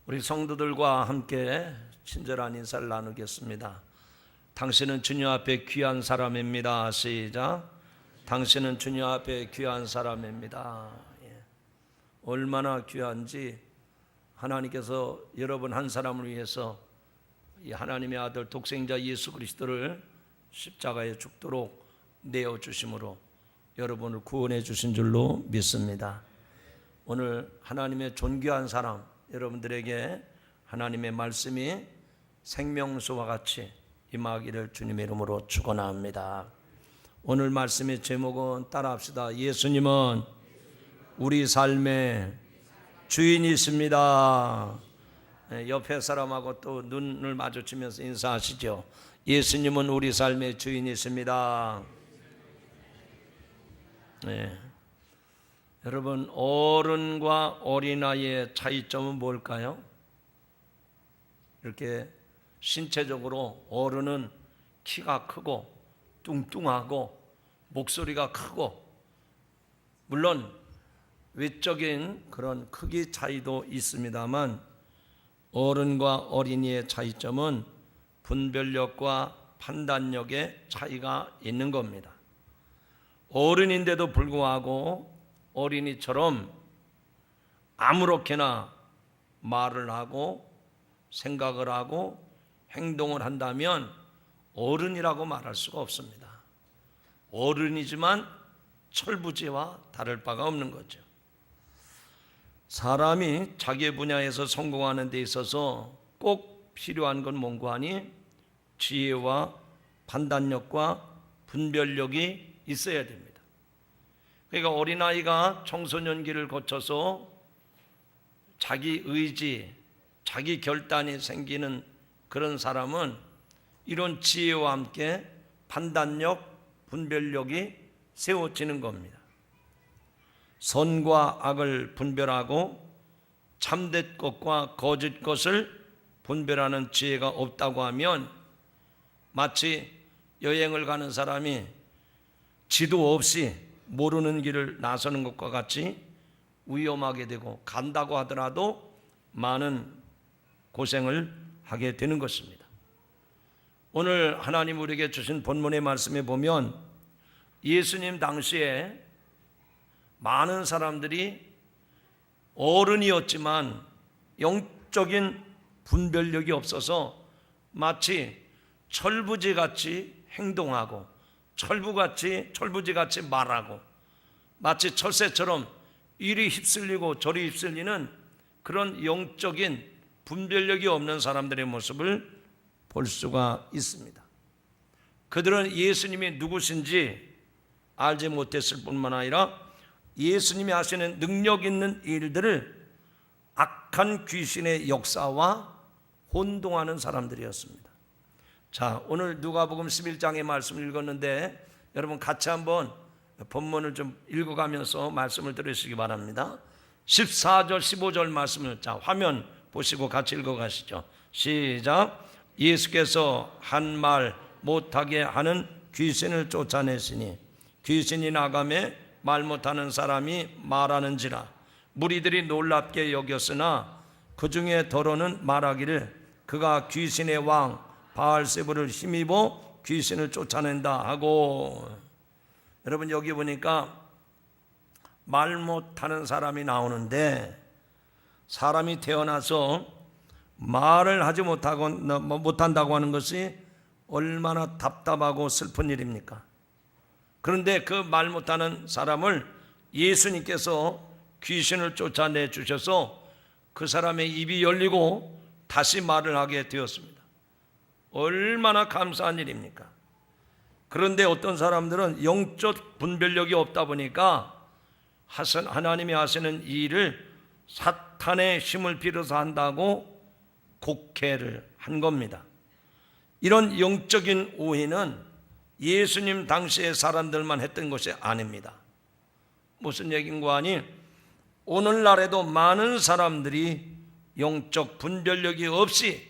우리 성도들과 함께 친절한 인사를 나누겠습니다. 당신은 주님 앞에 귀한 사람입니다. 시작. 당신은 주님 앞에 귀한 사람입니다. 얼마나 귀한지 하나님께서 여러분 한 사람을 위해서 이 하나님의 아들 독생자 예수 그리스도를 십자가에 죽도록 내어주심으로 여러분을 구원해 주신 줄로 믿습니다. 오늘 하나님의 존귀한 사람 여러분들에게 하나님의 말씀이 생명수와 같이 임하기를 주님의 이름으로 축원합니다. 오늘 말씀의 제목은 따라합시다. 예수님은 우리 삶의 주인이십니다. 옆에 사람하고 또 눈을 마주치면서 인사하시죠. 예수님은 우리 삶의 주인이십니다. 여러분, 어른과 어린아이의 차이점은 뭘까요? 이렇게 신체적으로 어른은 키가 크고 뚱뚱하고 목소리가 크고, 물론 외적인 그런 크기 차이도 있습니다만 어른과 어린이의 차이점은 분별력과 판단력의 차이가 있는 겁니다. 어른인데도 불구하고 어린이처럼 아무렇게나 말을 하고 생각을 하고 행동을 한다면 어른이라고 말할 수가 없습니다. 어른이지만 철부지와 다를 바가 없는 거죠. 사람이 자기 분야에서 성공하는 데 있어서 꼭 필요한 건 뭔가 하니 지혜와 판단력과 분별력이 있어야 됩니다. 그러니까 어린아이가 청소년기를 거쳐서 자기 의지, 자기 결단이 생기는 그런 사람은 이런 지혜와 함께 판단력, 분별력이 세워지는 겁니다. 선과 악을 분별하고 참된 것과 거짓 것을 분별하는 지혜가 없다고 하면 마치 여행을 가는 사람이 지도 없이 모르는 길을 나서는 것과 같이 위험하게 되고, 간다고 하더라도 많은 고생을 하게 되는 것입니다. 오늘 하나님 우리에게 주신 본문의 말씀에 보면 예수님 당시에 많은 사람들이 어른이었지만 영적인 분별력이 없어서 마치 철부지같이 행동하고 철부지같이 말하고 마치 철새처럼 이리 휩쓸리고 저리 휩쓸리는 그런 영적인 분별력이 없는 사람들의 모습을 볼 수가 있습니다. 그들은 예수님이 누구신지 알지 못했을 뿐만 아니라 예수님이 하시는 능력 있는 일들을 악한 귀신의 역사와 혼동하는 사람들이었습니다. 자, 오늘 누가복음 11장의 말씀을 읽었는데 여러분 같이 한번 본문을 좀 읽어가면서 말씀을 들으시기 바랍니다. 14절 15절 말씀을 자 화면 보시고 같이 읽어가시죠. 시작. 예수께서 한 말 못하게 하는 귀신을 쫓아내시니 귀신이 나가매 말 못하는 사람이 말하는지라. 무리들이 놀랍게 여겼으나 그 중에 더러는 말하기를 그가 귀신의 왕 바알세불을 힘입어 귀신을 쫓아낸다 하고. 여러분 여기 보니까 말 못하는 사람이 나오는데, 사람이 태어나서 말을 하지 못한다고 하는 것이 얼마나 답답하고 슬픈 일입니까? 그런데 그 말 못하는 사람을 예수님께서 귀신을 쫓아내 주셔서 그 사람의 입이 열리고 다시 말을 하게 되었습니다. 얼마나 감사한 일입니까? 그런데 어떤 사람들은 영적 분별력이 없다 보니까 하나님이 하시는 이 일을 사탄의 힘을 빌어서 한다고 곡해를 한 겁니다. 이런 영적인 오해는 예수님 당시의 사람들만 했던 것이 아닙니다. 무슨 얘기인가 하니 오늘날에도 많은 사람들이 영적 분별력이 없이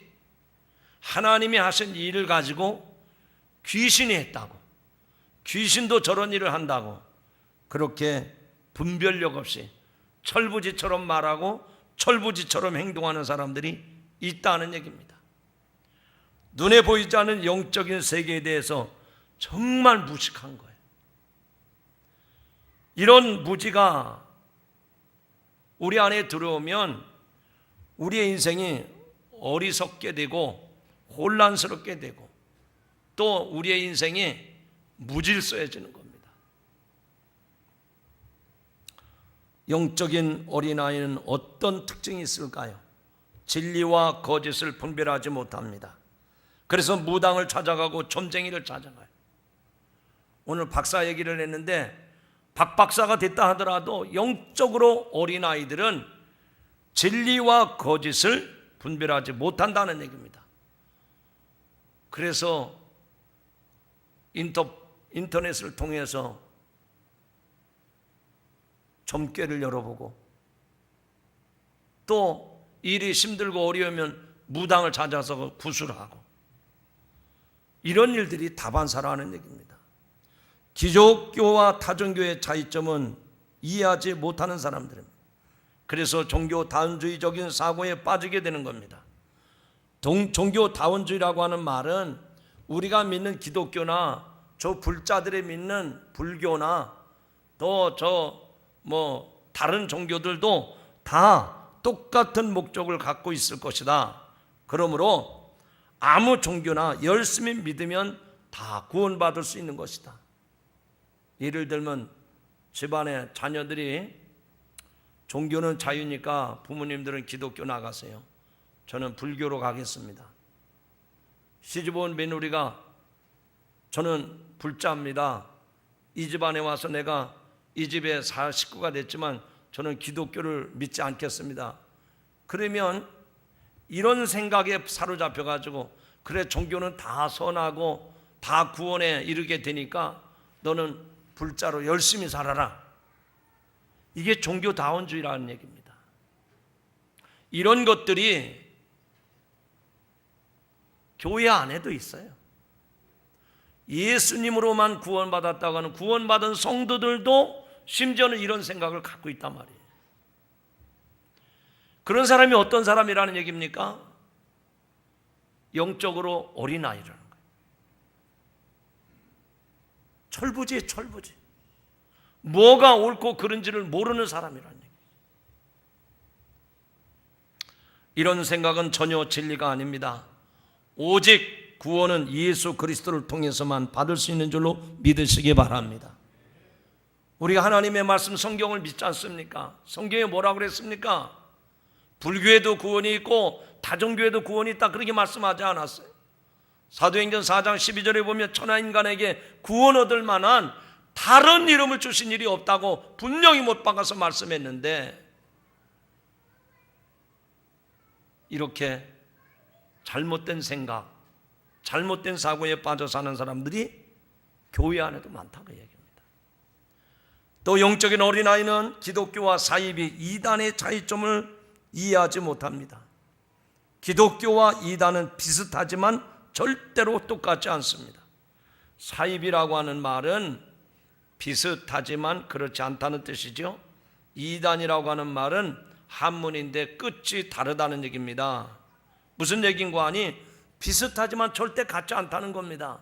하나님이 하신 일을 가지고 귀신이 했다고, 귀신도 저런 일을 한다고 그렇게 분별력 없이 철부지처럼 말하고 철부지처럼 행동하는 사람들이 있다는 얘기입니다. 눈에 보이지 않는 영적인 세계에 대해서 정말 무식한 거예요. 이런 무지가 우리 안에 들어오면 우리의 인생이 어리석게 되고 혼란스럽게 되고 또 우리의 인생이 무질서해지는 겁니다. 영적인 어린아이는 어떤 특징이 있을까요? 진리와 거짓을 분별하지 못합니다. 그래서 무당을 찾아가고 점쟁이를 찾아가요. 오늘 박사 얘기를 했는데 박 박사가 됐다 하더라도 영적으로 어린아이들은 진리와 거짓을 분별하지 못한다는 얘기입니다. 그래서 인터넷을 통해서 점괘를 열어보고 또 일이 힘들고 어려우면 무당을 찾아서 구술하고 이런 일들이 다반사라는 얘기입니다. 기독교와 타종교의 차이점은 이해하지 못하는 사람들입니다. 그래서 종교 다원주의적인 사고에 빠지게 되는 겁니다. 종교 다원주의라고 하는 말은 우리가 믿는 기독교나 저 불자들이 믿는 불교나 또 다른 종교들도 다 똑같은 목적을 갖고 있을 것이다. 그러므로 아무 종교나 열심히 믿으면 다 구원받을 수 있는 것이다. 예를 들면 집안에 자녀들이 종교는 자유니까 부모님들은 기독교 나가세요. 저는 불교로 가겠습니다. 시집온 며느리가 저는 불자입니다. 이 집안에 와서 내가 이 집의 식구가 됐지만 저는 기독교를 믿지 않겠습니다. 그러면 이런 생각에 사로잡혀 가지고 그래 종교는 다 선하고 다 구원에 이르게 되니까 너는 불자로 열심히 살아라. 이게 종교다원주의라는 얘기입니다. 이런 것들이 교회 안에도 있어요. 예수님으로만 구원받았다고 하는 구원받은 성도들도 심지어는 이런 생각을 갖고 있단 말이에요. 그런 사람이 어떤 사람이라는 얘기입니까? 영적으로 어린아이라는 거예요. 철부지에 철부지. 뭐가 옳고 그른지를 모르는 사람이라는 얘기예요. 이런 생각은 전혀 진리가 아닙니다. 오직 구원은 예수 그리스도를 통해서만 받을 수 있는 줄로 믿으시기 바랍니다. 우리가 하나님의 말씀 성경을 믿지 않습니까? 성경에 뭐라고 그랬습니까? 불교에도 구원이 있고 다종교에도 구원이 있다 그렇게 말씀하지 않았어요. 사도행전 4장 12절에 보면 천하인간에게 구원 얻을 만한 다른 이름을 주신 일이 없다고 분명히 못 박아서 말씀했는데 이렇게 잘못된 생각, 잘못된 사고에 빠져 사는 사람들이 교회 안에도 많다고 얘기합니다. 또 영적인 어린아이는 기독교와 사이비 이단의 차이점을 이해하지 못합니다. 기독교와 이단은 비슷하지만 절대로 똑같지 않습니다. 사이비라고 하는 말은 비슷하지만 그렇지 않다는 뜻이죠. 이단이라고 하는 말은 한문인데 끝이 다르다는 얘기입니다. 무슨 얘기인가 하니 비슷하지만 절대 같지 않다는 겁니다.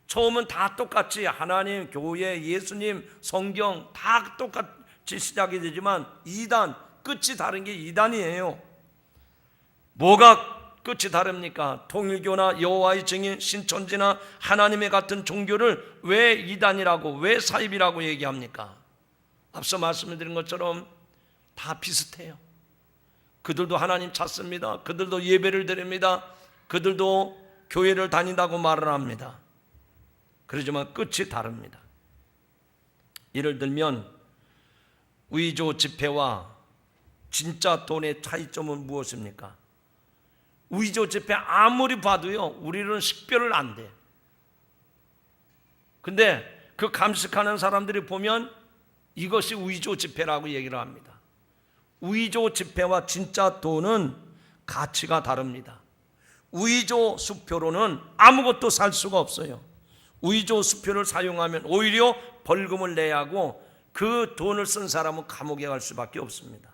처음은 다 똑같이 하나님, 교회, 예수님, 성경 다 똑같이 시작이 되지만 이단, 끝이 다른 게 이단이에요. 뭐가 끝이 다릅니까? 통일교나 여호와의 증인, 신천지나 하나님의 같은 종교를 왜 이단이라고 왜 사입이라고 얘기합니까? 앞서 말씀드린 것처럼 다 비슷해요. 그들도 하나님 찾습니다. 그들도 예배를 드립니다. 그들도 교회를 다닌다고 말을 합니다. 그러지만 끝이 다릅니다. 예를 들면 위조 지폐와 진짜 돈의 차이점은 무엇입니까? 위조 지폐 아무리 봐도요 우리는 식별을 안 돼. 근데 그 감식하는 사람들이 보면 이것이 위조 지폐라고 얘기를 합니다. 위조 지폐와 진짜 돈은 가치가 다릅니다. 위조 수표로는 아무것도 살 수가 없어요. 위조 수표를 사용하면 오히려 벌금을 내야 하고 그 돈을 쓴 사람은 감옥에 갈 수밖에 없습니다.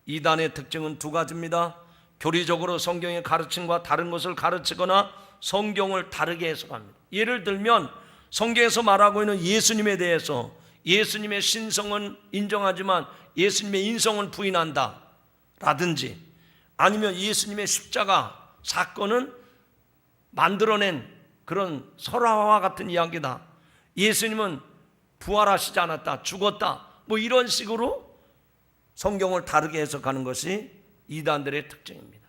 이단의 특징은 두 가지입니다. 교리적으로 성경의 가르침과 다른 것을 가르치거나 성경을 다르게 해석합니다. 예를 들면 성경에서 말하고 있는 예수님에 대해서 예수님의 신성은 인정하지만 예수님의 인성은 부인한다 라든지, 아니면 예수님의 십자가 사건은 만들어낸 그런 설화와 같은 이야기다, 예수님은 부활하시지 않았다, 죽었다, 뭐 이런 식으로 성경을 다르게 해석하는 것이 이단들의 특징입니다.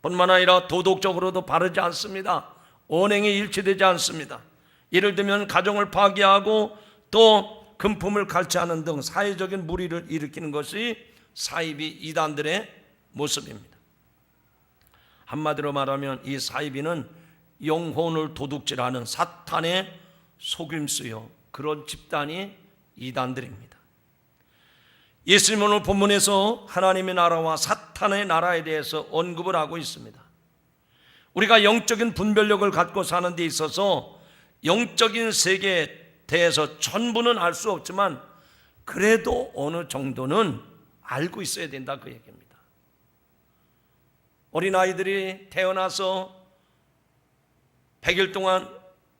뿐만 아니라 도덕적으로도 바르지 않습니다. 언행이 일치되지 않습니다. 예를 들면 가정을 파괴하고 또 금품을 갈취하는 등 사회적인 무리를 일으키는 것이 사이비 이단들의 모습입니다. 한마디로 말하면 이 사이비는 영혼을 도둑질하는 사탄의 속임수요, 그런 집단이 이단들입니다. 예수님은 오늘 본문에서 하나님의 나라와 사탄의 나라에 대해서 언급을 하고 있습니다. 우리가 영적인 분별력을 갖고 사는 데 있어서 영적인 세계에 대해서 전부는 알 수 없지만 그래도 어느 정도는 알고 있어야 된다, 그 얘기입니다. 어린아이들이 태어나서 100일 동안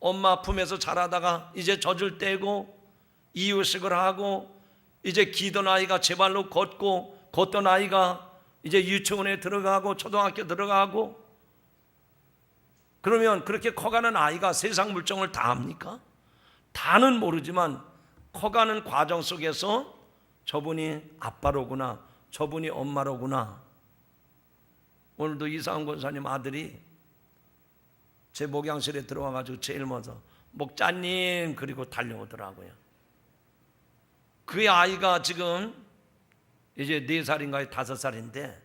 엄마 품에서 자라다가 이제 젖을 떼고 이유식을 하고 이제 기던 아이가 제 발로 걷고 걷던 아이가 이제 유치원에 들어가고 초등학교 들어가고, 그러면 그렇게 커가는 아이가 세상 물정을 다 압니까? 다는 모르지만 커가는 과정 속에서 저분이 아빠로구나, 저분이 엄마로구나. 오늘도 이상훈 권사님 아들이 제 목양실에 들어와가지고 제일 먼저 목자님 그리고 달려오더라고요. 그 아이가 지금 이제 4살인가 5살인데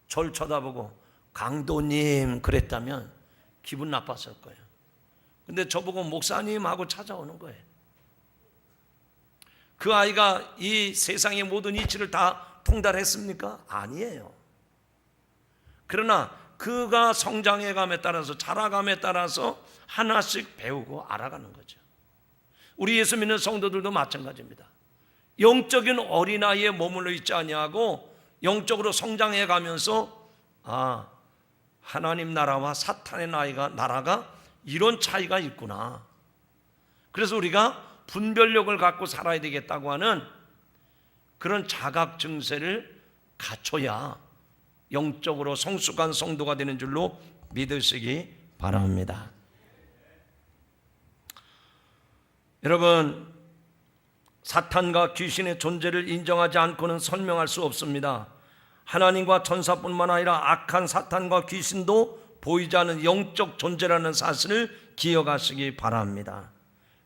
절 쳐다보고 강도님 그랬다면 기분 나빴을 거예요. 근데 저보고 목사님 하고 찾아오는 거예요. 그 아이가 이 세상의 모든 이치를 다 통달했습니까? 아니에요. 그러나 그가 성장해감에 따라서 자라감에 따라서 하나씩 배우고 알아가는 거죠. 우리 예수 믿는 성도들도 마찬가지입니다. 영적인 어린아이에 머물러 있지 아니하고 영적으로 성장해 가면서 하나님 나라와 사탄의 나라가 이런 차이가 있구나. 그래서 우리가 분별력을 갖고 살아야 되겠다고 하는 그런 자각 증세를 갖춰야 영적으로 성숙한 성도가 되는 줄로 믿으시기 바랍니다. 여러분, 사탄과 귀신의 존재를 인정하지 않고는 설명할 수 없습니다. 하나님과 천사뿐만 아니라 악한 사탄과 귀신도 보이지 않는 영적 존재라는 사실을 기억하시기 바랍니다.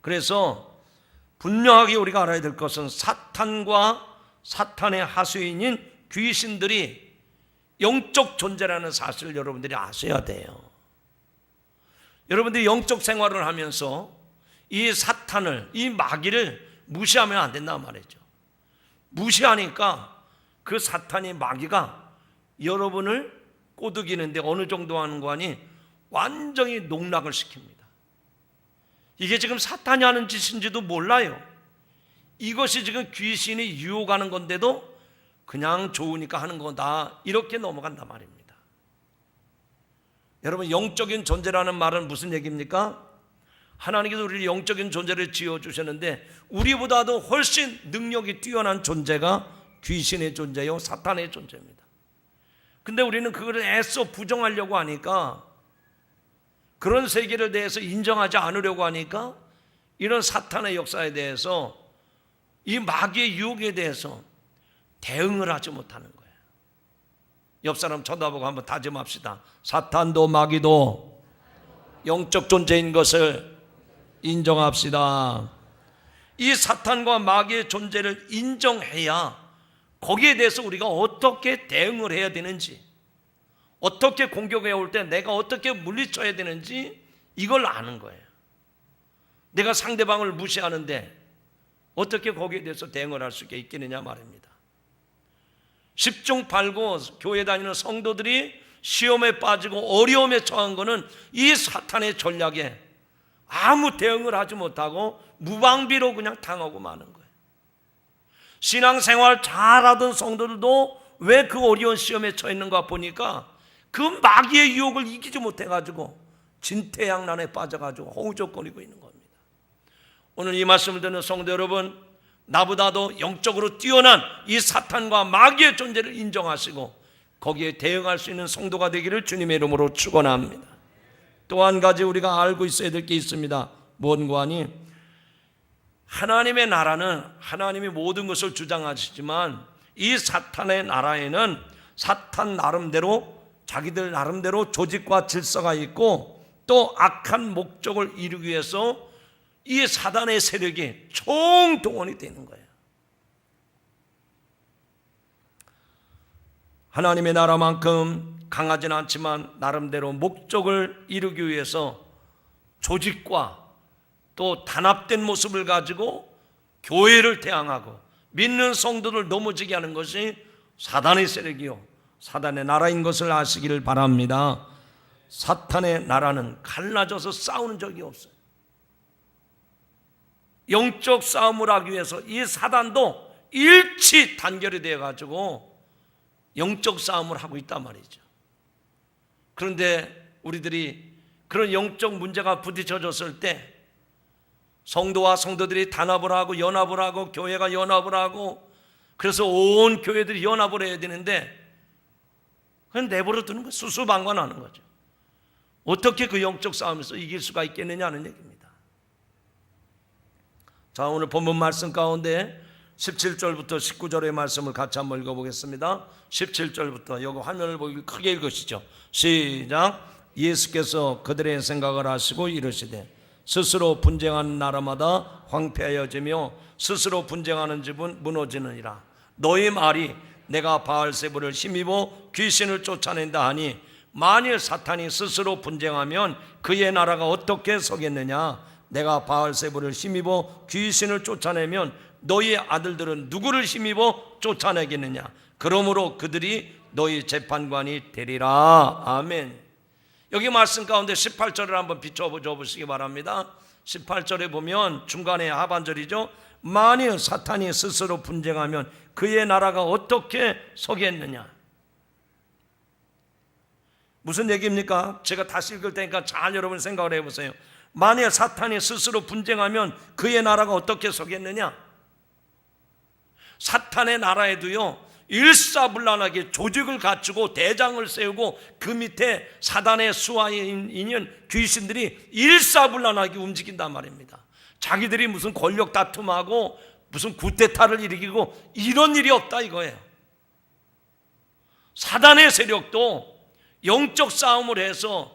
그래서 분명하게 우리가 알아야 될 것은 사탄과 사탄의 하수인인 귀신들이 영적 존재라는 사실을 여러분들이 아셔야 돼요. 여러분들이 영적 생활을 하면서 이 사탄을, 이 마귀를 무시하면 안 된단 말이죠. 무시하니까 그 사탄이, 마귀가 여러분을 꼬드기는데 어느 정도 하는 거 아니 완전히 농락을 시킵니다. 이게 지금 사탄이 하는 짓인지도 몰라요. 이것이 지금 귀신이 유혹하는 건데도 그냥 좋으니까 하는 거다, 이렇게 넘어간단 말입니다. 여러분, 영적인 존재라는 말은 무슨 얘기입니까? 하나님께서 우리를 영적인 존재를 지어주셨는데 우리보다도 훨씬 능력이 뛰어난 존재가 귀신의 존재요, 사탄의 존재입니다. 근데 우리는 그걸 애써 부정하려고 하니까, 그런 세계를 대해서 인정하지 않으려고 하니까 이런 사탄의 역사에 대해서, 이 마귀의 유혹에 대해서 대응을 하지 못하는 거예요. 옆 사람 쳐다보고 한번 다짐합시다. 사탄도 마귀도 영적 존재인 것을 인정합시다. 이 사탄과 마귀의 존재를 인정해야 거기에 대해서 우리가 어떻게 대응을 해야 되는지, 어떻게 공격해 올 때 내가 어떻게 물리쳐야 되는지 이걸 아는 거예요. 내가 상대방을 무시하는데 어떻게 거기에 대해서 대응을 할 수 있겠느냐 말입니다. 10중 8구 교회 다니는 성도들이 시험에 빠지고 어려움에 처한 것은 이 사탄의 전략에 아무 대응을 하지 못하고 무방비로 그냥 당하고 마는 거예요. 신앙생활 잘하던 성도들도 왜 그 어려운 시험에 처해 있는가 보니까 그 마귀의 유혹을 이기지 못해가지고 진퇴양난에 빠져가지고 허우적거리고 있는 겁니다. 오늘 이 말씀을 듣는 성도 여러분, 나보다도 영적으로 뛰어난 이 사탄과 마귀의 존재를 인정하시고 거기에 대응할 수 있는 성도가 되기를 주님의 이름으로 축원합니다. 또 한 가지 우리가 알고 있어야 될 게 있습니다. 뭔가 하니 하나님의 나라는 하나님이 모든 것을 주장하시지만 이 사탄의 나라에는 사탄 나름대로 자기들 나름대로 조직과 질서가 있고 또 악한 목적을 이루기 위해서 이 사단의 세력이 총동원이 되는 거예요. 하나님의 나라만큼 강하지는 않지만 나름대로 목적을 이루기 위해서 조직과 또 단합된 모습을 가지고 교회를 대항하고 믿는 성도들 넘어지게 하는 것이 사단의 세력이요 사단의 나라인 것을 아시기를 바랍니다. 사탄의 나라는 갈라져서 싸우는 적이 없어요. 영적 싸움을 하기 위해서 이 사단도 일치 단결이 되어 가지고 영적 싸움을 하고 있단 말이죠. 그런데 우리들이 그런 영적 문제가 부딪혀졌을 때 성도와 성도들이 단합을 하고 연합을 하고 교회가 연합을 하고 그래서 온 교회들이 연합을 해야 되는데 그냥 내버려 두는 거예요. 수수방관하는 거죠. 어떻게 그 영적 싸움에서 이길 수가 있겠느냐는 얘기입니다. 자, 오늘 본문 말씀 가운데 17절부터 19절의 말씀을 같이 한번 읽어보겠습니다. 17절부터 여기 화면을 보고 크게 읽으시죠. 시작. 예수께서 그들의 생각을 아시고 이르시되 스스로 분쟁하는 나라마다 황폐하여지며 스스로 분쟁하는 집은 무너지느니라. 너희 말이 내가 바알세불을 힘입어 귀신을 쫓아낸다 하니 만일 사탄이 스스로 분쟁하면 그의 나라가 어떻게 서겠느냐. 내가 바알세불을 힘입어 귀신을 쫓아내면 너희 아들들은 누구를 힘입어 쫓아내겠느냐. 그러므로 그들이 너희 재판관이 되리라. 아멘. 여기 말씀 가운데 18절을 한번 비춰줘 보시기 바랍니다. 18절에 보면 중간에 하반절이죠. 만일 사탄이 스스로 분쟁하면 그의 나라가 어떻게 서겠느냐. 무슨 얘기입니까? 제가 다시 읽을 테니까 잘 여러분 생각을 해보세요. 만일 사탄이 스스로 분쟁하면 그의 나라가 어떻게 서겠느냐. 사탄의 나라에도요 일사불란하게 조직을 갖추고 대장을 세우고 그 밑에 사단의 수하인인 귀신들이 일사불란하게 움직인단 말입니다. 자기들이 무슨 권력 다툼하고 무슨 구테타를 일으키고 이런 일이 없다 이거예요. 사단의 세력도 영적 싸움을 해서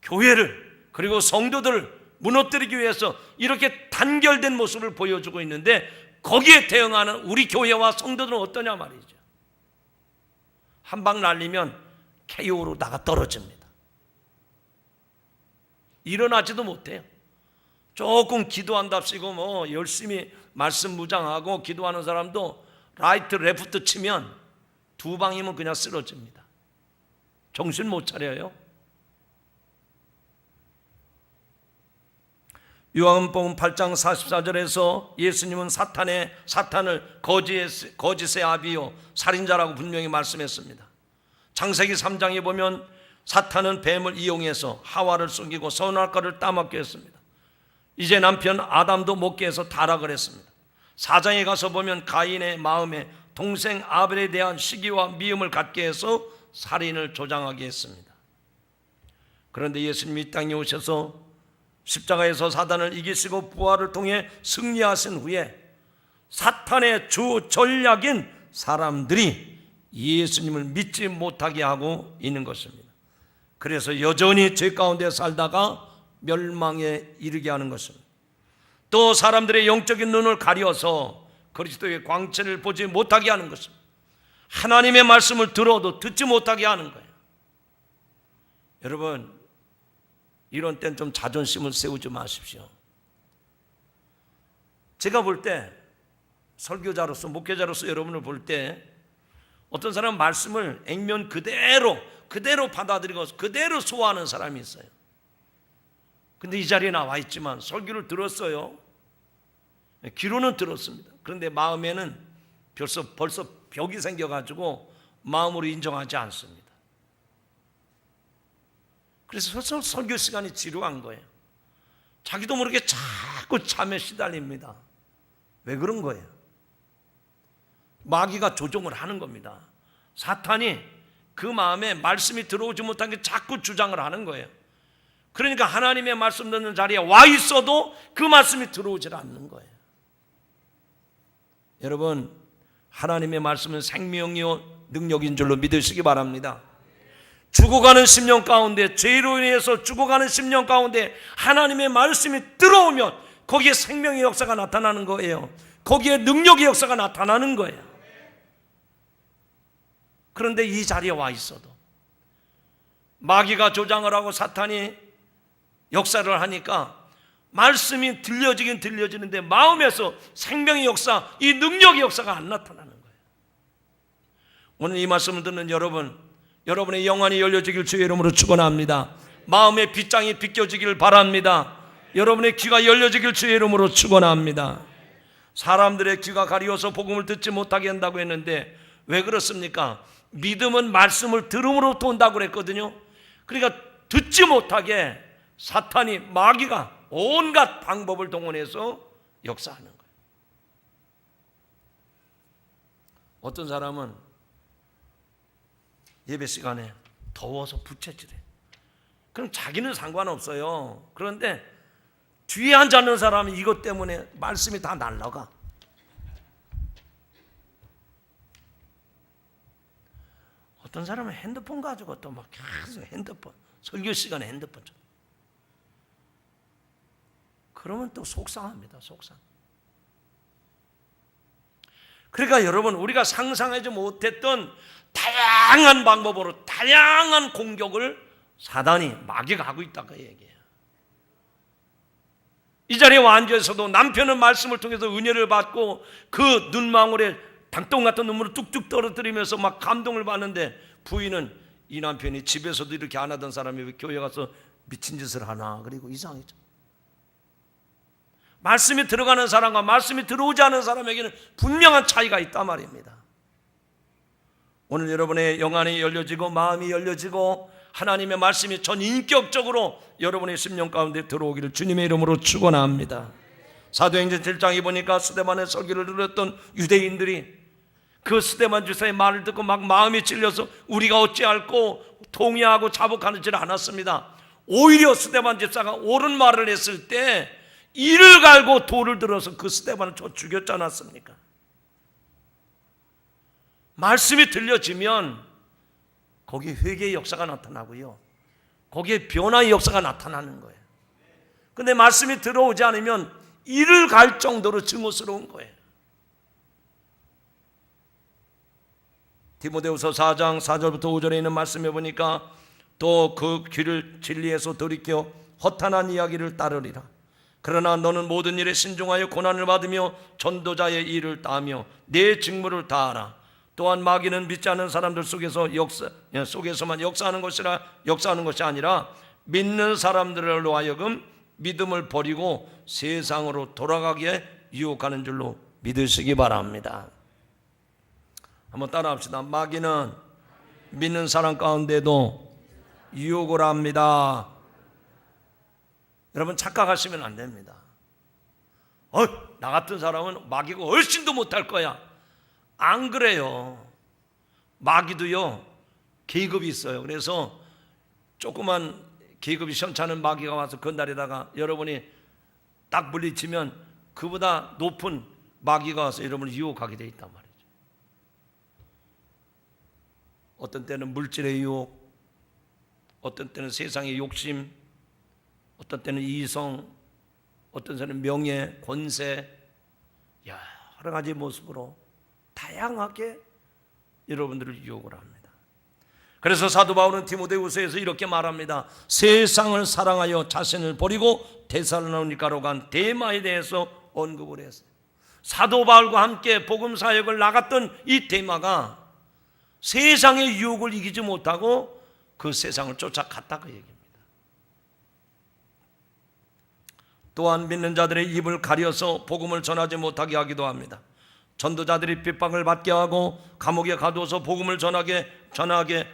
교회를 그리고 성도들을 무너뜨리기 위해서 이렇게 단결된 모습을 보여주고 있는데 거기에 대응하는 우리 교회와 성도들은 어떠냐 말이죠. 한 방 날리면 KO로 나가 떨어집니다. 일어나지도 못해요. 조금 기도한답시고 뭐 열심히 말씀 무장하고 기도하는 사람도 라이트 레프트 치면 두 방이면 그냥 쓰러집니다. 정신 못 차려요. 요한복음 8장 44절에서 예수님은 사탄을 거짓의 아비요 살인자라고 분명히 말씀했습니다. 창세기 3장에 보면 사탄은 뱀을 이용해서 하와를 속이고 선악과를 따먹게 했습니다. 이제 남편 아담도 먹게 해서 타락을 했습니다. 4장에 가서 보면 가인의 마음에 동생 아벨에 대한 시기와 미움을 갖게 해서 살인을 조장하게 했습니다. 그런데 예수님이 이 땅에 오셔서 십자가에서 사단을 이기시고 부활을 통해 승리하신 후에 사탄의 주 전략인 사람들이 예수님을 믿지 못하게 하고 있는 것입니다. 그래서 여전히 죄 가운데 살다가 멸망에 이르게 하는 것입니다. 또 사람들의 영적인 눈을 가려서 그리스도의 광채를 보지 못하게 하는 것입니다. 하나님의 말씀을 들어도 듣지 못하게 하는 거예요. 여러분, 이런 땐 좀 자존심을 세우지 마십시오. 제가 볼 때 설교자로서 목회자로서 여러분을 볼 때 어떤 사람은 말씀을 액면 그대로 받아들이고 그대로 소화하는 사람이 있어요. 근데 이 자리에 나와 있지만 설교를 들었어요. 귀로는 들었습니다. 그런데 마음에는 벌써 벽이 생겨가지고 마음으로 인정하지 않습니다. 그래서 설교 시간이 지루한 거예요. 자기도 모르게 자꾸 잠에 시달립니다. 왜 그런 거예요? 마귀가 조종을 하는 겁니다. 사탄이 그 마음에 말씀이 들어오지 못한 게 자꾸 주장을 하는 거예요. 그러니까 하나님의 말씀 듣는 자리에 와 있어도 그 말씀이 들어오질 않는 거예요. 여러분, 하나님의 말씀은 생명이요 능력인 줄로 믿으시기 바랍니다. 죽어가는 심령 가운데, 죄로 인해서 죽어가는 심령 가운데 하나님의 말씀이 들어오면 거기에 생명의 역사가 나타나는 거예요. 거기에 능력의 역사가 나타나는 거예요. 그런데 이 자리에 와 있어도 마귀가 조장을 하고 사탄이 역사를 하니까 말씀이 들려지긴 들려지는데 마음에서 생명의 역사, 이 능력의 역사가 안 나타나는 거예요. 오늘 이 말씀을 듣는 여러분의 영안이 열려지길 주의 이름으로 축원합니다. 마음의 빗장이 비껴지기를 바랍니다. 여러분의 귀가 열려지길 주의 이름으로 축원합니다. 사람들의 귀가 가리워서 복음을 듣지 못하게 한다고 했는데 왜 그렇습니까? 믿음은 말씀을 들음으로부터 온다고 그랬거든요. 그러니까 듣지 못하게 사탄이, 마귀가 온갖 방법을 동원해서 역사하는 거예요. 어떤 사람은 예배 시간에 더워서 부채질해. 그럼 자기는 상관없어요. 그런데 뒤에 앉아있는 사람은 이것 때문에 말씀이 다 날아가. 어떤 사람은 핸드폰 가지고 또 막 계속 핸드폰, 설교 시간에 핸드폰 쳐. 그러면 또 속상합니다. 속상. 그러니까 여러분, 우리가 상상하지 못했던 다양한 방법으로 다양한 공격을 사단이, 마귀가 하고 있다고 얘기해요. 이 자리에 와 앉아서도 남편은 말씀을 통해서 은혜를 받고 그 눈망울에 닭똥 같은 눈물을 뚝뚝 떨어뜨리면서 막 감동을 받는데, 부인은 이 남편이 집에서도 이렇게 안 하던 사람이 왜 교회 가서 미친 짓을 하나, 그리고 이상해져. 말씀이 들어가는 사람과 말씀이 들어오지 않은 사람에게는 분명한 차이가 있단 말입니다. 오늘 여러분의 영안이 열려지고 마음이 열려지고 하나님의 말씀이 전인격적으로 여러분의 심령 가운데 들어오기를 주님의 이름으로 축원합니다. 사도행전 7장에 보니까 스데반의 설교를 들었던 유대인들이 그 스데반 주사의 말을 듣고 막 마음이 찔려서 우리가 어찌할꼬 동의하고 자복하지를 않았습니다. 오히려 스데반 집사가 옳은 말을 했을 때 이를 갈고 돌을 들어서 그 스데반을 죽였지 않았습니까? 말씀이 들려지면 거기에 회개의 역사가 나타나고요, 거기에 변화의 역사가 나타나는 거예요. 근데 말씀이 들어오지 않으면 이를 갈 정도로 증오스러운 거예요. 디모데후서 4장 4절부터 5절에 있는 말씀에 보니까 또 그 귀를 진리에서 돌이켜 허탄한 이야기를 따르리라. 그러나 너는 모든 일에 신중하여 고난을 받으며 전도자의 일을 다하며 내 직무를 다하라. 또한 마귀는 믿지 않는 사람들 속에서만 역사하는 것이 아니라 믿는 사람들로 하여금 믿음을 버리고 세상으로 돌아가기에 유혹하는 줄로 믿으시기 바랍니다. 한번 따라합시다. 마귀는 믿는 사람 가운데도 유혹을 합니다. 여러분, 착각하시면 안 됩니다. 나 같은 사람은 마귀가 훨씬 더 못할 거야. 안 그래요. 마귀도요, 계급이 있어요. 그래서 조그만 계급이 시원찮은 마귀가 와서 건달에다가 여러분이 딱 물리치면 그보다 높은 마귀가 와서 여러분을 유혹하게 돼 있단 말이죠. 어떤 때는 물질의 유혹, 어떤 때는 세상의 욕심, 어떤 때는 이성, 어떤 때는 명예, 권세, 여러 가지 모습으로 다양하게 여러분들을 유혹을 합니다. 그래서 사도 바울은 디모데후서에서 이렇게 말합니다. 세상을 사랑하여 자신을 버리고 데살로니가로 간 데마에 대해서 언급을 했어요. 사도 바울과 함께 복음 사역을 나갔던 이 데마가 세상의 유혹을 이기지 못하고 그 세상을 쫓아갔다, 그 얘기입니다. 또한 믿는 자들의 입을 가려서 복음을 전하지 못하게 하기도 합니다. 전도자들이 핍박을 받게 하고 감옥에 가두어서 복음을 전하게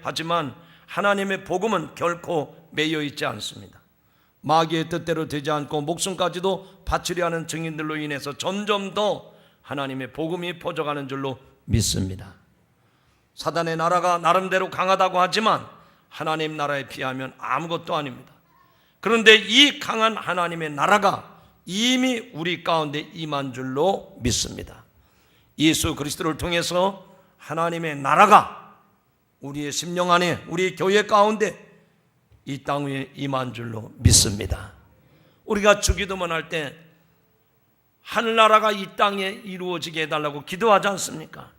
하지만 하나님의 복음은 결코 매여 있지 않습니다. 마귀의 뜻대로 되지 않고 목숨까지도 바치려 하는 증인들로 인해서 점점 더 하나님의 복음이 퍼져가는 줄로 믿습니다. 사단의 나라가 나름대로 강하다고 하지만 하나님 나라에 비하면 아무것도 아닙니다. 그런데 이 강한 하나님의 나라가 이미 우리 가운데 임한 줄로 믿습니다. 예수 그리스도를 통해서 하나님의 나라가 우리의 심령 안에, 우리 교회 가운데 이 땅에 임한 줄로 믿습니다. 우리가 주기도만 할 때 하늘나라가 이 땅에 이루어지게 해달라고 기도하지 않습니까?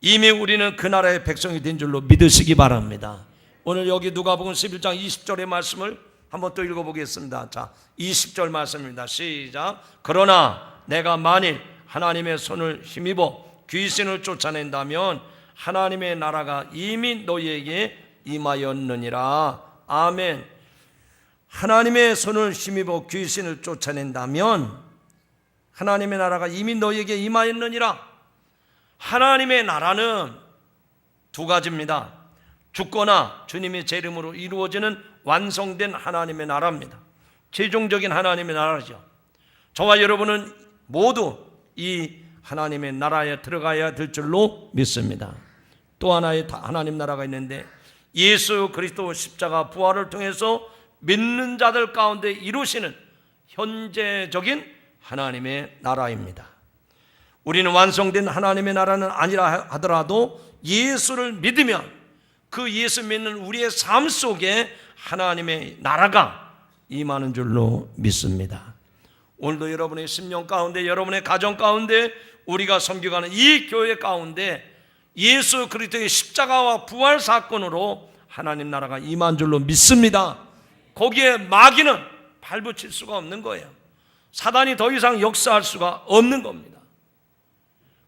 이미 우리는 그 나라의 백성이 된 줄로 믿으시기 바랍니다. 오늘 여기 누가복음 11장 20절의 말씀을 한번 또 읽어보겠습니다. 자, 20절 말씀입니다. 시작. 그러나 내가 만일 하나님의 손을 힘입어 귀신을 쫓아낸다면 하나님의 나라가 이미 너희에게 임하였느니라. 아멘. 하나님의 손을 힘입어 귀신을 쫓아낸다면 하나님의 나라가 이미 너희에게 임하였느니라. 하나님의 나라는 두 가지입니다. 죽거나 주님의 제 이름으로 이루어지는 완성된 하나님의 나라입니다. 최종적인 하나님의 나라죠. 저와 여러분은 모두 이 하나님의 나라에 들어가야 될 줄로 믿습니다. 또 하나의 하나님 나라가 있는데 예수 그리스도 십자가 부활을 통해서 믿는 자들 가운데 이루시는 현재적인 하나님의 나라입니다. 우리는 완성된 하나님의 나라는 아니라 하더라도 예수를 믿으면 그 예수 믿는 우리의 삶 속에 하나님의 나라가 임하는 줄로 믿습니다. 오늘도 여러분의 심령 가운데, 여러분의 가정 가운데, 우리가 섬겨가는 이 교회 가운데 예수 그리스도의 십자가와 부활 사건으로 하나님 나라가 임한 줄로 믿습니다. 거기에 마귀는 발붙일 수가 없는 거예요. 사단이 더 이상 역사할 수가 없는 겁니다.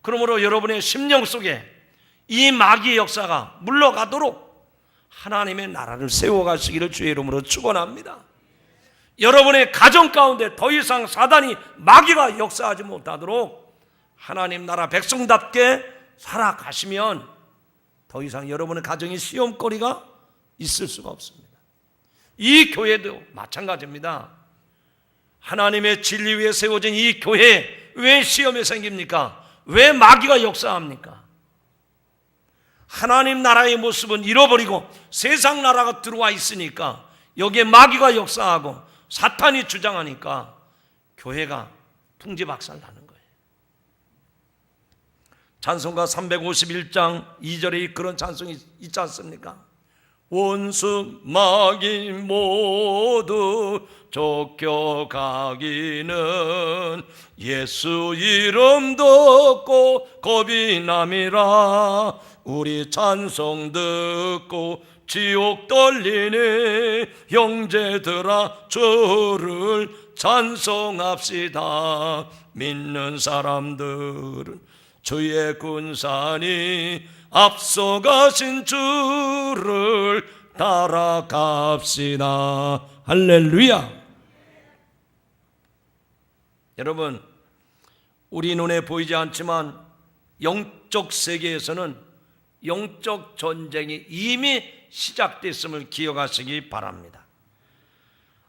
그러므로 여러분의 심령 속에 이 마귀의 역사가 물러가도록 하나님의 나라를 세워가시기를 주의 이름으로 축원합니다. 여러분의 가정 가운데 더 이상 사단이, 마귀가 역사하지 못하도록 하나님 나라 백성답게 살아가시면 더 이상 여러분의 가정이 시험거리가 있을 수가 없습니다. 이 교회도 마찬가지입니다. 하나님의 진리 위에 세워진 이 교회 왜 시험이 생깁니까? 왜 마귀가 역사합니까? 하나님 나라의 모습은 잃어버리고 세상 나라가 들어와 있으니까 여기에 마귀가 역사하고 사탄이 주장하니까 교회가 풍지박살나는 거예요. 찬송가 351장 2절에 그런 찬송이 있지 않습니까? 원수 마귀 모두 쫓겨가기는 예수 이름 듣고 겁이 남이라. 우리 찬송 듣고 지옥 떨리네. 형제들아 주를 찬송합시다. 믿는 사람들은 주의 군산이 앞서가신 주를 따라갑시다. 할렐루야. 여러분, 우리 눈에 보이지 않지만 영적 세계에서는 영적 전쟁이 이미 시작됐음을 기억하시기 바랍니다.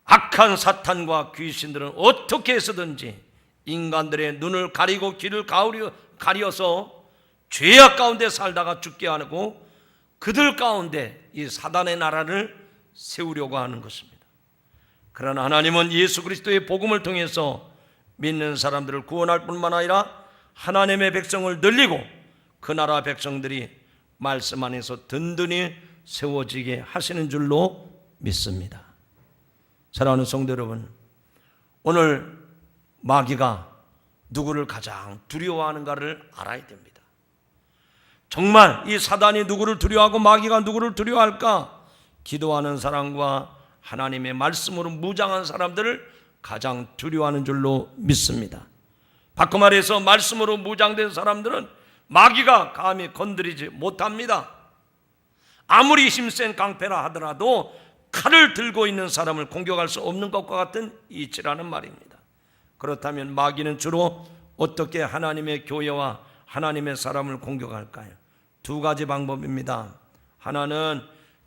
악한 사탄과 귀신들은 어떻게 해서든지 인간들의 눈을 가리고 귀를 가려서 죄악 가운데 살다가 죽게 하고 그들 가운데 이 사단의 나라를 세우려고 하는 것입니다. 그러나 하나님은 예수 그리스도의 복음을 통해서 믿는 사람들을 구원할 뿐만 아니라 하나님의 백성을 늘리고 그 나라 백성들이 말씀 안에서 든든히 세워지게 하시는 줄로 믿습니다. 사랑하는 성도 여러분, 오늘 마귀가 누구를 가장 두려워하는가를 알아야 됩니다. 정말 이 사단이 누구를 두려워하고 마귀가 누구를 두려워할까? 기도하는 사람과 하나님의 말씀으로 무장한 사람들을 가장 두려워하는 줄로 믿습니다. 바꿔 말해서 말씀으로 무장된 사람들은 마귀가 감히 건드리지 못합니다. 아무리 힘센 깡패라 하더라도 칼을 들고 있는 사람을 공격할 수 없는 것과 같은 이치라는 말입니다. 그렇다면 마귀는 주로 어떻게 하나님의 교회와 하나님의 사람을 공격할까요? 두 가지 방법입니다. 하나는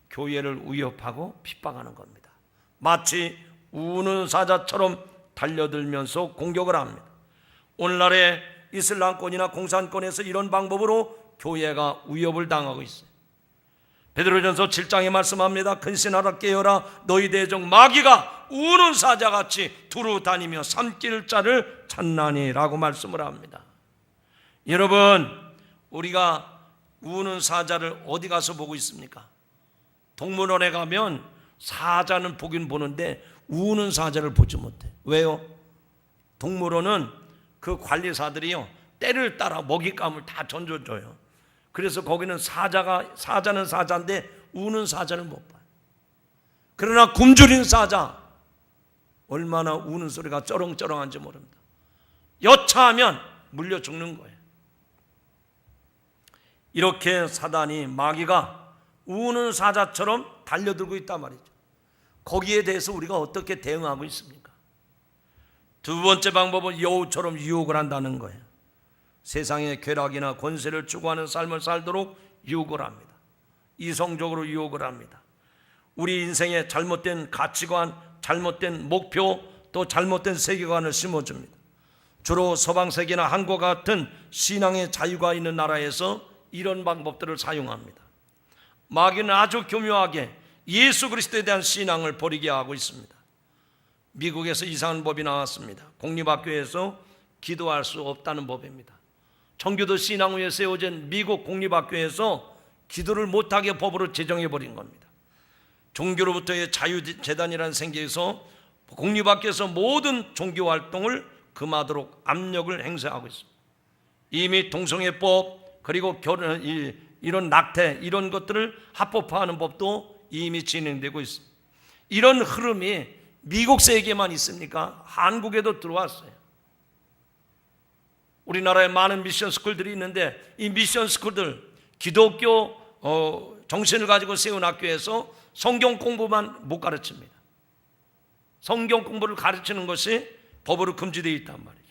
교회를 위협하고 핍박하는 겁니다. 마치 우는 사자처럼 달려들면서 공격을 합니다. 오늘날의 이슬람권이나 공산권에서 이런 방법으로 교회가 위협을 당하고 있어요. 베드로전서 7장에 말씀합니다. 근신하라 깨어라, 너희 대적 마귀가 우는 사자같이 두루 다니며 삼킬 자를 찾나니 라고 말씀을 합니다. 여러분, 우리가 우는 사자를 어디 가서 보고 있습니까? 동물원에 가면 사자는 보긴 보는데 우는 사자를 보지 못해. 왜요? 동물원은 그 관리사들이요, 때를 따라 먹잇감을 다 던져줘요. 그래서 거기는 사자는 사자인데 우는 사자를 못 봐요. 그러나 굶주린 사자, 얼마나 우는 소리가 쩌렁쩌렁한지 모릅니다. 여차하면 물려 죽는 거예요. 이렇게 사단이, 마귀가 우는 사자처럼 달려들고 있단 말이죠. 거기에 대해서 우리가 어떻게 대응하고 있습니까? 두 번째 방법은 여우처럼 유혹을 한다는 거예요. 세상의 쾌락이나 권세를 추구하는 삶을 살도록 유혹을 합니다. 이성적으로 유혹을 합니다. 우리 인생에 잘못된 가치관, 잘못된 목표, 또 잘못된 세계관을 심어줍니다. 주로 서방세계나 한국과 같은 신앙의 자유가 있는 나라에서 이런 방법들을 사용합니다. 마귀는 아주 교묘하게 예수 그리스도에 대한 신앙을 버리게 하고 있습니다. 미국에서 이상한 법이 나왔습니다. 공립학교에서 기도할 수 없다는 법입니다. 청교도 신앙후에 세워진 미국 공립학교에서 기도를 못하게 법으로 제정해버린 겁니다. 종교로부터의 자유재단이라는 생계에서 공립학교에서 모든 종교활동을 금하도록 압력을 행사하고 있습니다. 이미 동성애법, 그리고 결혼, 이런 낙태, 이런 것들을 합법화하는 법도 이미 진행되고 있습니다. 이런 흐름이 미국 세계에만 있습니까? 한국에도 들어왔어요. 우리나라에 많은 미션 스쿨들이 있는데 이 미션 스쿨들, 기독교 정신을 가지고 세운 학교에서 성경 공부만 못 가르칩니다. 성경 공부를 가르치는 것이 법으로 금지되어 있단 말이죠.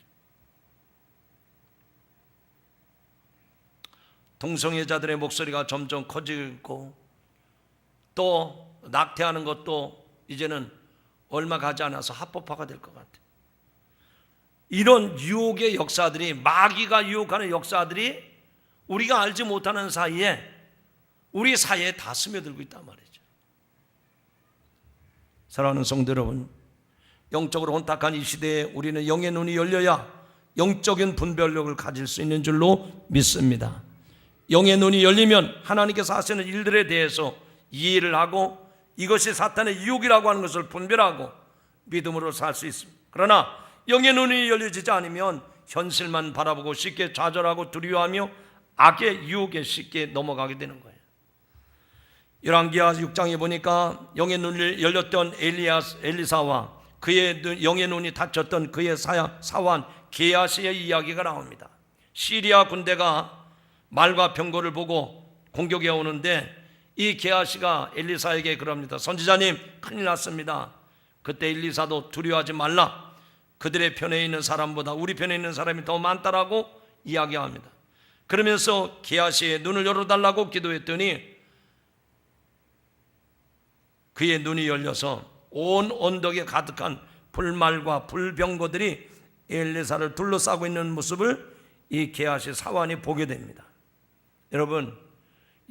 동성애자들의 목소리가 점점 커지고, 또 낙태하는 것도 이제는 얼마 가지 않아서 합법화가 될 것 같아요. 이런 유혹의 역사들이, 마귀가 유혹하는 역사들이 우리가 알지 못하는 사이에 우리 사이에 다 스며들고 있단 말이죠. 사랑하는 성도 여러분, 영적으로 혼탁한 이 시대에 우리는 영의 눈이 열려야 영적인 분별력을 가질 수 있는 줄로 믿습니다. 영의 눈이 열리면 하나님께서 하시는 일들에 대해서 이해를 하고 이것이 사탄의 유혹이라고 하는 것을 분별하고 믿음으로 살 수 있습니다. 그러나 영의 눈이 열려지지 않으면 현실만 바라보고 쉽게 좌절하고 두려워하며 악의 유혹에 쉽게 넘어가게 되는 거예요. 열왕기하 6장에 보니까 영의 눈이 열렸던 엘리사와 그의 영의 눈이 닫혔던 그의 사환 게하시의 이야기가 나옵니다. 시리아 군대가 말과 병거를 보고 공격해 오는데 이 게하시가 엘리사에게 그럽니다. 선지자님, 큰일 났습니다. 그때 엘리사도 두려워하지 말라. 그들의 편에 있는 사람보다 우리 편에 있는 사람이 더 많다라고 이야기합니다. 그러면서 게하시의 눈을 열어달라고 기도했더니 그의 눈이 열려서 온 언덕에 가득한 불말과 불병거들이 엘리사를 둘러싸고 있는 모습을 이 게하시 사환이 보게 됩니다. 여러분,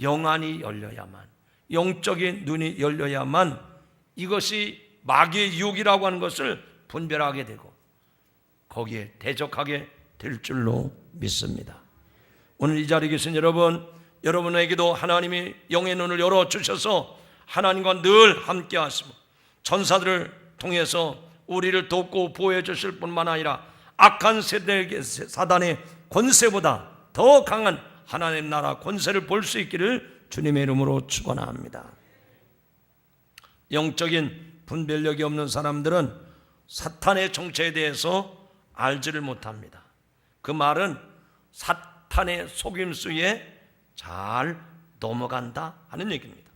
영안이 열려야만, 영적인 눈이 열려야만 이것이 마귀의 유혹이라고 하는 것을 분별하게 되고 거기에 대적하게 될 줄로 믿습니다. 오늘 이 자리에 계신 여러분, 여러분에게도 하나님이 영의 눈을 열어주셔서 하나님과 늘 함께 하시고 전사들을 통해서 우리를 돕고 보호해 주실 뿐만 아니라 악한 세대에게 사단의 권세보다 더 강한 하나님 나라 권세를 볼 수 있기를 주님의 이름으로 축원합니다. 영적인 분별력이 없는 사람들은 사탄의 정체에 대해서 알지를 못합니다. 그 말은 사탄의 속임수에 잘 넘어간다 하는 얘기입니다.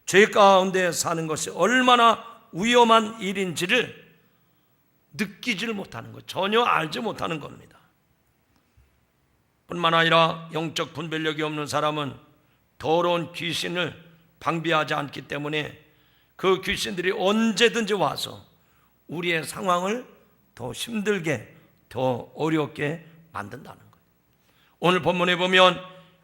죄 가운데 사는 것이 얼마나 위험한 일인지를 느끼지를 못하는 것, 전혀 알지 못하는 겁니다. 뿐만 아니라 영적 분별력이 없는 사람은 더러운 귀신을 방비하지 않기 때문에 그 귀신들이 언제든지 와서 우리의 상황을 더 힘들게, 더 어렵게 만든다는 거예요. 오늘 본문에 보면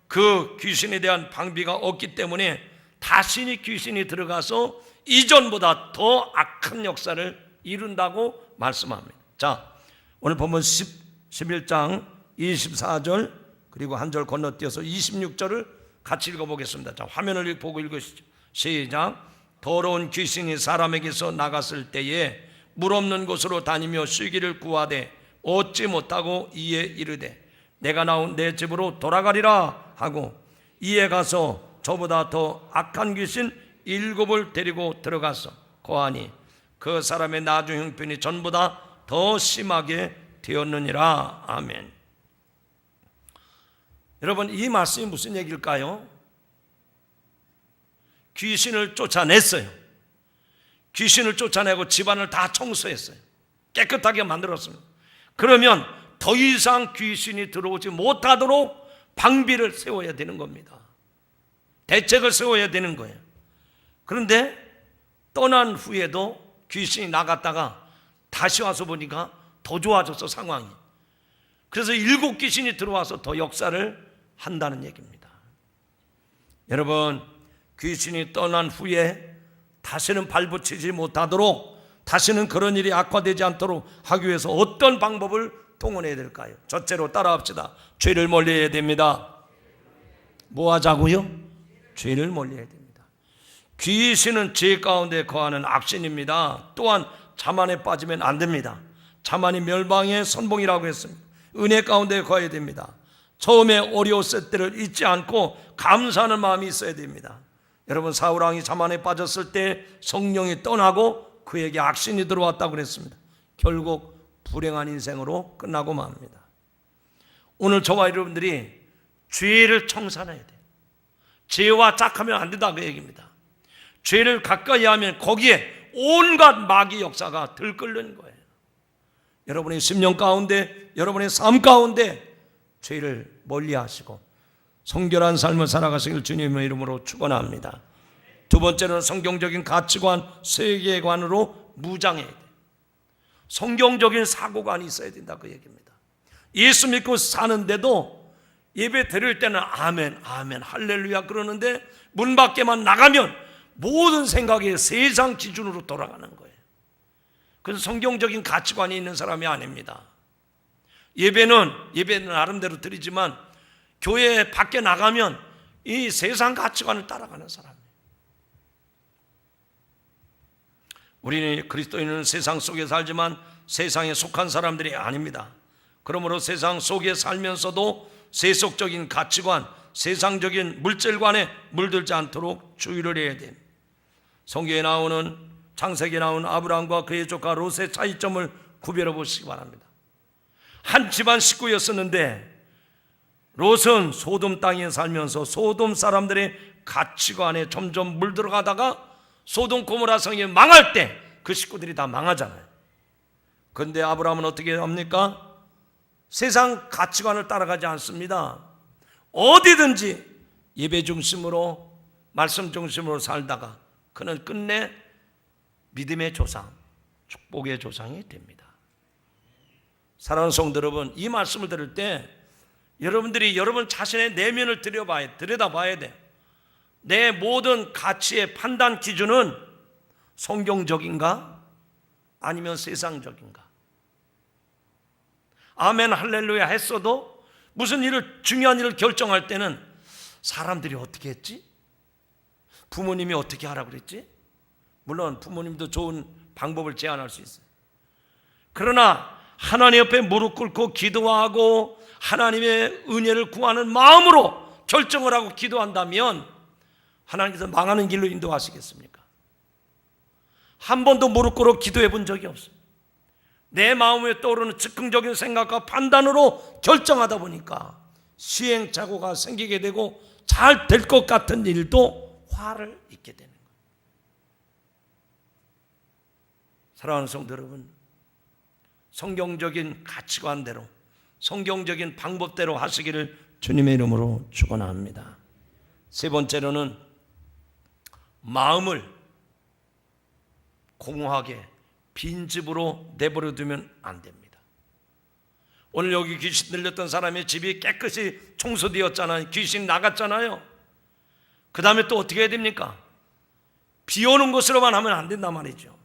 그 귀신에 대한 방비가 없기 때문에 다시 귀신이 들어가서 이전보다 더 악한 역사를 이룬다고 말씀합니다. 자, 오늘 본문 11장 24절 그리고 한 절 건너뛰어서 26절을 같이 읽어보겠습니다. 자, 화면을 보고 읽으시죠. 시작. 더러운 귀신이 사람에게서 나갔을 때에 물 없는 곳으로 다니며 쉬기를 구하되 얻지 못하고 이에 이르되 내가 나온 내 집으로 돌아가리라 하고 이에 가서 저보다 더 악한 귀신 7을 데리고 들어가서 거하니 그 사람의 나중 형편이 전보다 더 심하게 되었느니라. 아멘. 여러분, 이 말씀이 무슨 얘기일까요? 귀신을 쫓아냈어요. 귀신을 쫓아내고 집안을 다 청소했어요. 깨끗하게 만들었습니다. 그러면 더 이상 귀신이 들어오지 못하도록 방비를 세워야 되는 겁니다. 대책을 세워야 되는 거예요. 그런데 떠난 후에도 귀신이 나갔다가 다시 와서 보니까 더 좋아졌어, 상황이. 그래서 7 귀신이 들어와서 더 역사를 한다는 얘기입니다. 여러분, 귀신이 떠난 후에 다시는 발붙이지 못하도록, 다시는 그런 일이 악화되지 않도록 하기 위해서 어떤 방법을 동원해야 될까요? 첫째로 따라합시다. 죄를 멀리해야 됩니다. 뭐 하자고요? 죄를 멀리해야 됩니다. 귀신은 죄 가운데 거하는 악신입니다. 또한 자만에 빠지면 안 됩니다. 자만이 멸망의 선봉이라고 했습니다. 은혜 가운데 거해야 됩니다. 처음에 어려웠을 때를 잊지 않고 감사하는 마음이 있어야 됩니다. 여러분, 사울왕이 자만에 빠졌을 때 성령이 떠나고 그에게 악신이 들어왔다고 그랬습니다. 결국 불행한 인생으로 끝나고 맙니다. 오늘 저와 여러분들이 죄를 청산해야 돼요. 죄와 짝하면 안 된다, 그 얘기입니다. 죄를 가까이 하면 거기에 온갖 마귀 역사가 들끓는 거예요. 여러분의 심령 가운데, 여러분의 삶 가운데 죄를 멀리 하시고 성결한 삶을 살아가시길 주님의 이름으로 축원합니다. 두 번째는 성경적인 가치관, 세계관으로 무장해야 돼요. 성경적인 사고관이 있어야 된다, 그 얘기입니다. 예수 믿고 사는데도 예배 드릴 때는 아멘, 아멘, 할렐루야 그러는데 문 밖에만 나가면 모든 생각이 세상 기준으로 돌아가는 거예요. 그래서 성경적인 가치관이 있는 사람이 아닙니다. 예배는 나름대로 드리지만 교회 밖에 나가면 이 세상 가치관을 따라가는 사람이에요. 우리는 그리스도인은 세상 속에 살지만 세상에 속한 사람들이 아닙니다. 그러므로 세상 속에 살면서도 세속적인 가치관, 세상적인 물질관에 물들지 않도록 주의를 해야 됩니다. 성경에 나오는, 창세기에 나오는 아브라함과 그의 조카 롯의 차이점을 구별해 보시기 바랍니다. 한 집안 식구였었는데 롯은 소돔 땅에 살면서 소돔 사람들의 가치관에 점점 물들어가다가 소돔 고모라 성이 망할 때 그 식구들이 다 망하잖아요. 그런데 아브라함은 어떻게 합니까? 세상 가치관을 따라가지 않습니다. 어디든지 예배 중심으로, 말씀 중심으로 살다가 그는 끝내 믿음의 조상, 축복의 조상이 됩니다. 사랑하는 성도 여러분, 이 말씀을 들을 때 여러분들이 여러분 자신의 내면을 들여다봐야 돼. 내 모든 가치의 판단 기준은 성경적인가? 아니면 세상적인가? 아멘 할렐루야 했어도 무슨 중요한 일을 결정할 때는 사람들이 어떻게 했지? 부모님이 어떻게 하라고 그랬지? 물론 부모님도 좋은 방법을 제안할 수 있어요. 그러나 하나님 옆에 무릎 꿇고 기도하고 하나님의 은혜를 구하는 마음으로 결정을 하고 기도한다면 하나님께서 망하는 길로 인도하시겠습니까? 한 번도 무릎 꿇어 기도해 본 적이 없어요. 내 마음에 떠오르는 즉흥적인 생각과 판단으로 결정하다 보니까 시행착오가 생기게 되고 잘 될 것 같은 일도 화를 입게 되는 거예요. 사랑하는 성도 여러분, 성경적인 가치관대로 성경적인 방법대로 하시기를 주님의 이름으로 축원합니다. 세 번째로는 마음을 공허하게 빈집으로 내버려 두면 안 됩니다. 오늘 여기 귀신 들렸던 사람의 집이 깨끗이 청소되었잖아요. 귀신 나갔잖아요. 그 다음에 또 어떻게 해야 됩니까? 비 오는 곳으로만 하면 안 된단 말이죠.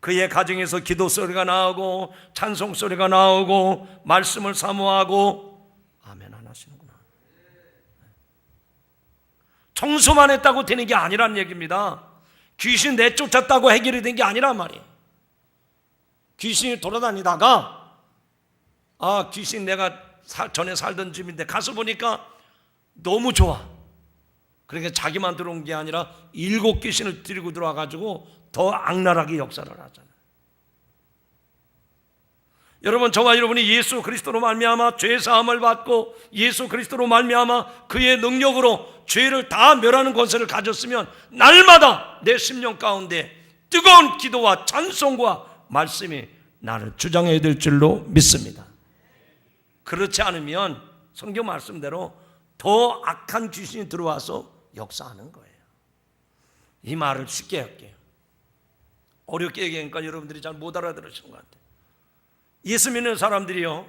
그의 가정에서 기도 소리가 나오고 찬송 소리가 나오고 말씀을 사모하고 아멘 안 하시는구나. 청소만 했다고 되는 게 아니란 얘기입니다. 귀신 내쫓았다고 해결이 된 게 아니란 말이에요. 귀신이 돌아다니다가 귀신 내가 전에 살던 집인데 가서 보니까 너무 좋아. 그러니까 자기만 들어온 게 아니라 7 귀신을 들이고 들어와가지고 더 악랄하게 역사를 하잖아요. 여러분, 저와 여러분이 예수 그리스도로 말미암아 죄 사함을 받고 예수 그리스도로 말미암아 그의 능력으로 죄를 다 멸하는 권세를 가졌으면 날마다 내 심령 가운데 뜨거운 기도와 찬송과 말씀이 나를 주장해야 될 줄로 믿습니다. 그렇지 않으면 성경 말씀대로 더 악한 귀신이 들어와서 역사하는 거예요. 이 말을 쉽게 할게요. 어렵게 얘기하니까 여러분들이 잘 못 알아들으시는 것 같아요. 예수 믿는 사람들이요,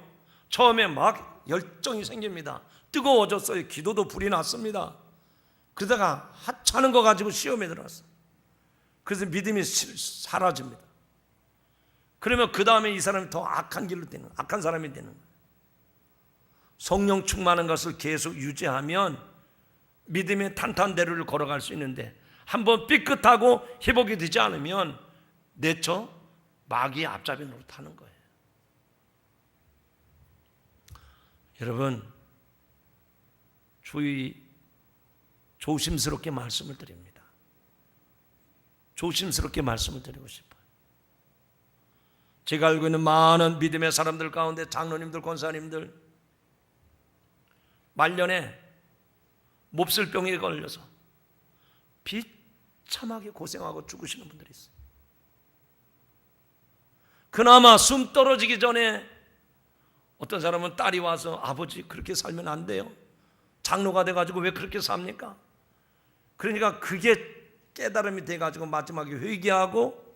처음에 막 열정이 생깁니다. 뜨거워졌어요. 기도도 불이 났습니다. 그러다가 하찮은 거 가지고 시험에 들어왔어요. 그래서 믿음이 사라집니다. 그러면 그 다음에 이 사람이 더 악한 길로 되는, 악한 사람이 되는 거예요. 성령 충만한 것을 계속 유지하면 믿음의 탄탄대로를 걸어갈 수 있는데, 한번 삐끗하고 회복이 되지 않으면 내처 마귀의 앞잡이 노릇하는 거예요. 여러분, 조심스럽게 말씀을 드립니다. 조심스럽게 말씀을 드리고 싶어요. 제가 알고 있는 많은 믿음의 사람들 가운데 장로님들, 권사님들 말년에 몹쓸병에 걸려서 비참하게 고생하고 죽으시는 분들이 있어요. 그나마 숨 떨어지기 전에 어떤 사람은 딸이 와서 아버지 그렇게 살면 안 돼요. 장로가 돼가지고 왜 그렇게 삽니까? 그러니까 그게 깨달음이 돼가지고 마지막에 회개하고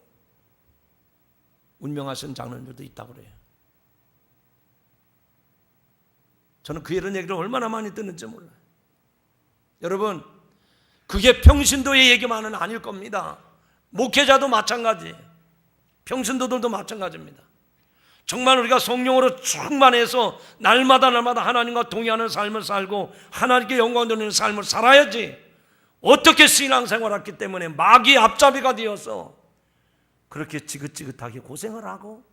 운명하신 장로님들도 있다고 그래요. 저는 그 이런 얘기를 얼마나 많이 듣는지 몰라요. 여러분, 그게 평신도의 얘기만은 아닐 겁니다. 목회자도 마찬가지예요. 평신도들도 마찬가지입니다. 정말 우리가 성령으로 충만해서 날마다 하나님과 동의하는 삶을 살고 하나님께 영광 돌리는 삶을 살아야지, 어떻게 신앙생활을 했기 때문에 마귀의 앞잡이가 되어서 그렇게 지긋지긋하게 고생을 하고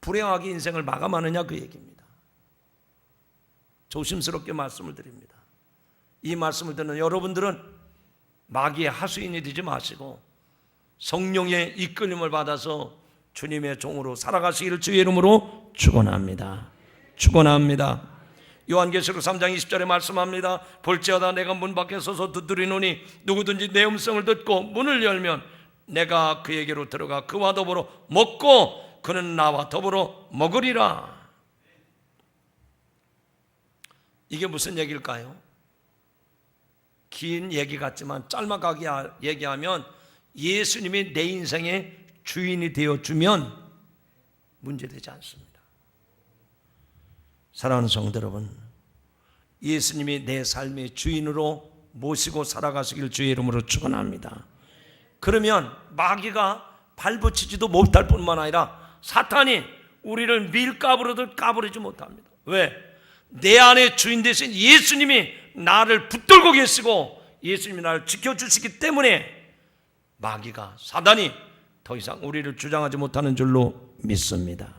불행하게 인생을 마감하느냐, 그 얘기입니다. 조심스럽게 말씀을 드립니다. 이 말씀을 듣는 여러분들은 마귀의 하수인이 되지 마시고 성령의 이끌림을 받아서 주님의 종으로 살아가시기를 주의 이름으로 축원합니다. 축원합니다. 요한계시록 3장 20절에 말씀합니다. 볼지어다 내가 문 밖에 서서 두드리노니 누구든지 내 음성을 듣고 문을 열면 내가 그에게로 들어가 그와 더불어 먹고 그는 나와 더불어 먹으리라. 이게 무슨 얘기일까요? 긴 얘기 같지만 짤막하게 얘기하면 예수님이 내 인생의 주인이 되어주면 문제되지 않습니다. 사랑하는 성도 여러분, 예수님이 내 삶의 주인으로 모시고 살아가시길 주의 이름으로 축원합니다. 그러면 마귀가 발붙이지도 못할 뿐만 아니라 사탄이 우리를 밀가부로도 까부리지 못합니다. 왜? 내 안에 주인 되신 예수님이 나를 붙들고 계시고 예수님이 나를 지켜주시기 때문에 마귀가, 사단이 더 이상 우리를 주장하지 못하는 줄로 믿습니다.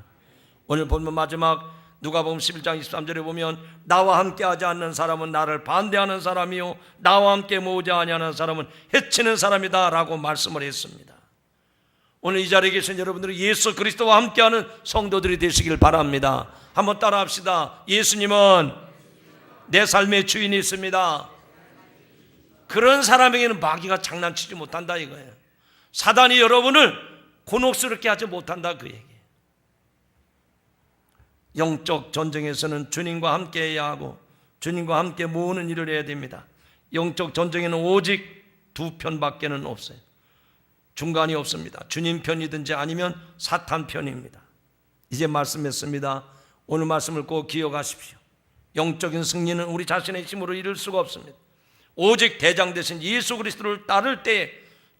오늘 본문 마지막 누가복음 11장 23절에 보면 나와 함께 하지 않는 사람은 나를 반대하는 사람이요 나와 함께 모으지 아니하는 사람은 해치는 사람이다 라고 말씀을 했습니다. 오늘 이 자리에 계신 여러분들은 예수 그리스도와 함께하는 성도들이 되시길 바랍니다. 한번 따라 합시다. 예수님은 내 삶의 주인이 있습니다. 그런 사람에게는 마귀가 장난치지 못한다 이거예요. 사단이 여러분을 곤혹스럽게 하지 못한다 그 얘기예요. 영적 전쟁에서는 주님과 함께 해야 하고 주님과 함께 모으는 일을 해야 됩니다. 영적 전쟁에는 오직 두 편밖에는 없어요. 중간이 없습니다. 주님 편이든지 아니면 사탄 편입니다. 이제 말씀했습니다. 오늘 말씀을 꼭 기억하십시오. 영적인 승리는 우리 자신의 힘으로 이룰 수가 없습니다. 오직 대장 되신 예수 그리스도를 따를 때에,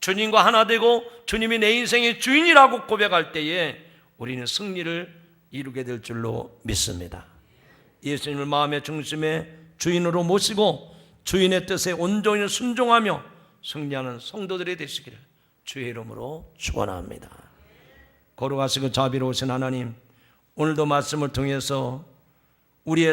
주님과 하나 되고 주님이 내 인생의 주인이라고 고백할 때에 우리는 승리를 이루게 될 줄로 믿습니다. 예수님을 마음의 중심에 주인으로 모시고 주인의 뜻에 온전히 순종하며 승리하는 성도들이 되시기를 주의 이름으로 축원합니다. 거룩하시고 자비로우신 하나님, 오늘도 말씀을 통해서 우리의